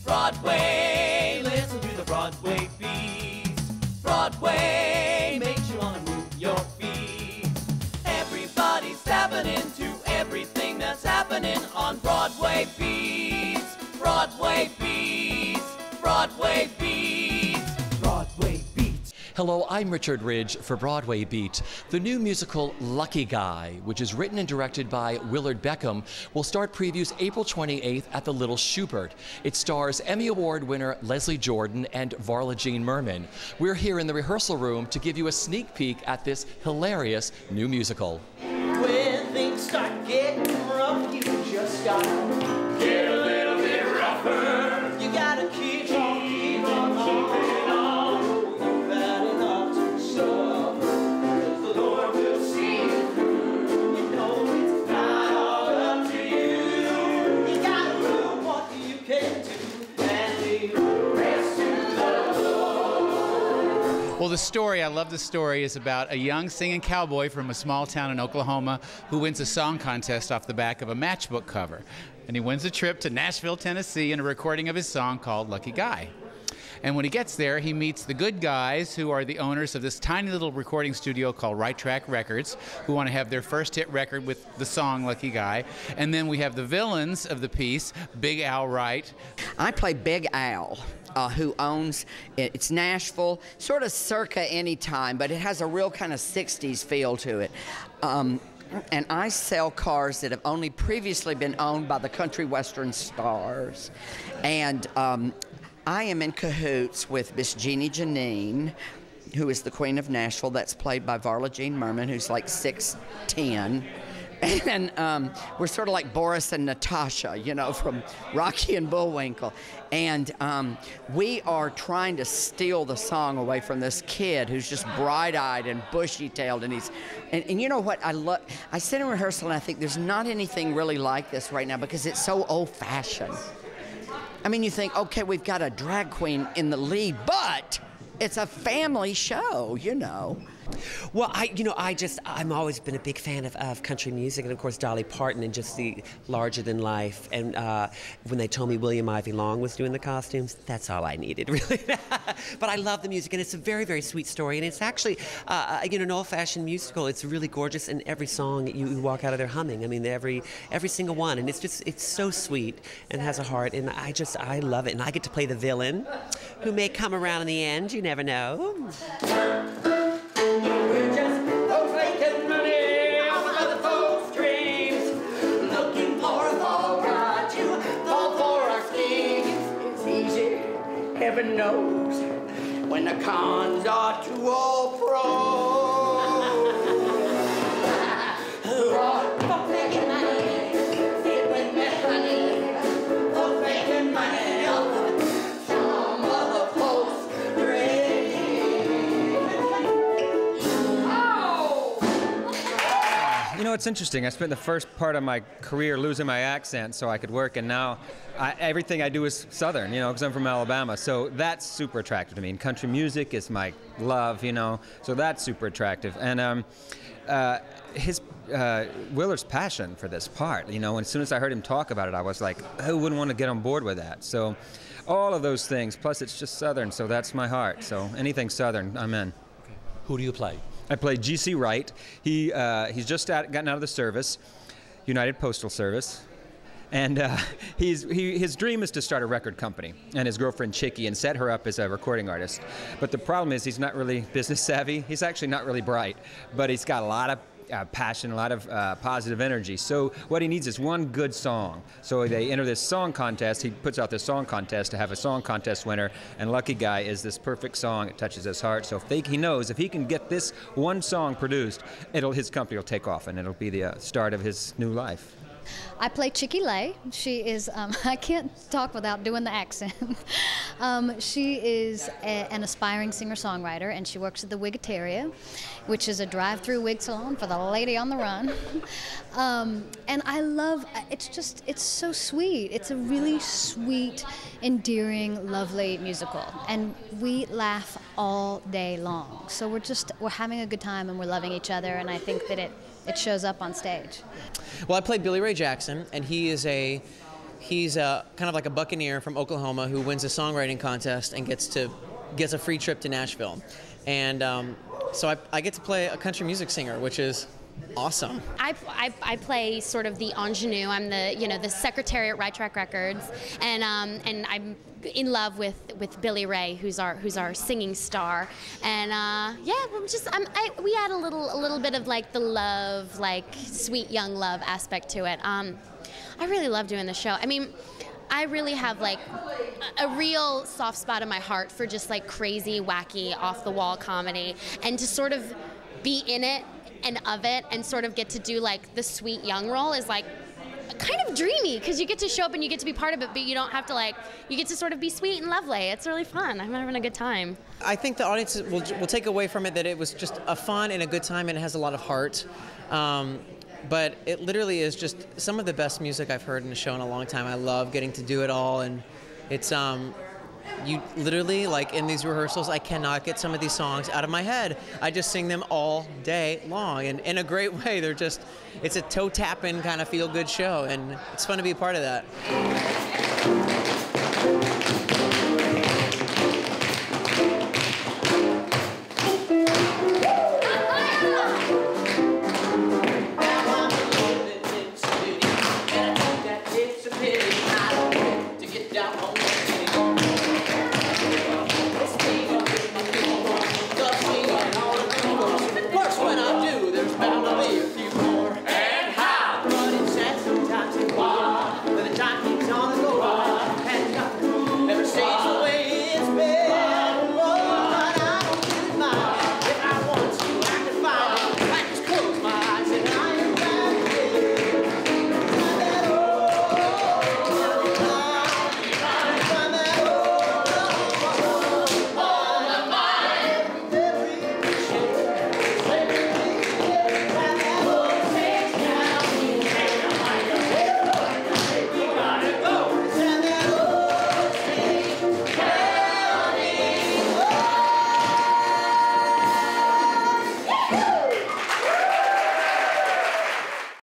Broadway, listen to the Broadway beat. Broadway makes you wanna move your feet. Everybody's tapping into everything that's happening on Broadway beats. Broadway beats. Broadway beats. Broadway beats. Hello, I'm Richard Ridge for Broadway Beat. The new musical Lucky Guy, which is written and directed by Willard Beckham, will start previews April 28th at the Little Shubert. It stars Emmy Award winner Leslie Jordan and Varla Jean Merman. We're here in the rehearsal room to give you a sneak peek at this hilarious new musical. When things start getting rough, you just gotta get a little bit rougher. You gotta keep on, keep on, keep on. You've had enough to suffer, 'cause the Lord will see you through. You know it's not all up to you. You gotta do what you can do and leave the rest to the Lord. Well, the story, I love the story, is about a young singing cowboy from a small town in Oklahoma who wins a song contest off the back of a matchbook cover. And he wins a trip to Nashville, Tennessee, and a recording of his song called Lucky Guy. And when he gets there, he meets the good guys who are the owners of this tiny little recording studio called Right Track Records, who want to have their first hit record with the song Lucky Guy. And then we have the villains of the piece, Big Al Wright. I play Big Al, who owns, it's Nashville, sort of circa any time, but it has a real kind of 60s feel to it. And I sell cars that have only previously been owned by the country western stars. And I am in cahoots with Miss Jeannie Janine, who is the Queen of Nashville. That's played by Varla Jean Merman, who's like 6'10". And we're sort of like Boris and Natasha, you know, from Rocky and Bullwinkle. And we are trying to steal the song away from this kid who's just bright-eyed and bushy-tailed. And you know what I love? I sit in rehearsal and I think there's not anything really like this right now because it's so old-fashioned. I mean, you think, okay, we've got a drag queen in the lead, but it's a family show, you know. Well, I'm always been a big fan of country music, and of course Dolly Parton and just the larger than life. And when they told me William Ivy Long was doing the costumes, that's all I needed, really. But I love the music, and it's a very, very sweet story. And it's actually, an old-fashioned musical. It's really gorgeous, and every song you walk out of there humming. I mean, every single one, and it's so sweet and has a heart. And I love it. And I get to play the villain, who may come around in the end. You never know. We're just folks making money off other folks' dreams, looking for a fall guy to fall for our schemes. It's easy, heaven knows, when the cons are too all pro. Folks making money, fit with me, honey. Folks making money off some other folks' dreams. You know, it's interesting. I spent the first part of my career losing my accent so I could work, and now everything I do is Southern, you know, because I'm from Alabama. So that's super attractive to me. And country music is my love, you know, so that's super attractive. And Willard's passion for this part, you know, and as soon as I heard him talk about it, I was like, who wouldn't want to get on board with that? So all of those things, plus it's just Southern, so that's my heart. So anything Southern, I'm in. Okay. Who do you play? I play G.C. Wright. He's just gotten out of the service, United Postal Service, and his dream is to start a record company, and his girlfriend Chicky, and set her up as a recording artist. But the problem is he's not really business savvy. He's actually not really bright, but he's got a lot of passion, a lot of positive energy. So what he needs is one good song. So they enter this song contest. He puts out this song contest to have a song contest winner, and Lucky Guy is this perfect song. It touches his heart. So he knows if he can get this one song produced, his company will take off, and it'll be the start of his new life. I play Chicky Lay. She is, I can't talk without doing the accent. She is an aspiring singer-songwriter, and she works at the Wigateria, which is a drive-through wig salon for the lady on the run. And I love, it's so sweet. It's a really sweet, endearing, lovely musical. And we laugh all day long. So we're having a good time, and we're loving each other, and I think that it shows up on stage. Well, I played Billy Ray Jackson, and he is a He's kind of like a buccaneer from Oklahoma who wins a songwriting contest and gets a free trip to Nashville. And so I get to play a country music singer, which is awesome. I play sort of the ingenue. I'm the secretary at Right Track Records, and I'm in love with Billy Ray, who's our singing star. And we add a little bit of like the love, like sweet young love aspect to it. I really love doing the show. I mean, I really have like a real soft spot in my heart for just like crazy, wacky, off-the-wall comedy, and to sort of be in it and of it and sort of get to do like the sweet young role is like kind of dreamy, because you get to show up and you get to be part of it, but you don't have to you get to sort of be sweet and lovely. It's really fun. I'm having a good time. I think the audience will take away from it that it was just a fun and a good time, and it has a lot of heart. But it literally is just some of the best music I've heard in a show in a long time. I love getting to do it all, and it's you literally, like in these rehearsals, I cannot get some of these songs out of my head. I just sing them all day long, and in a great way. It's a toe-tapping kind of feel-good show, and it's fun to be a part of that.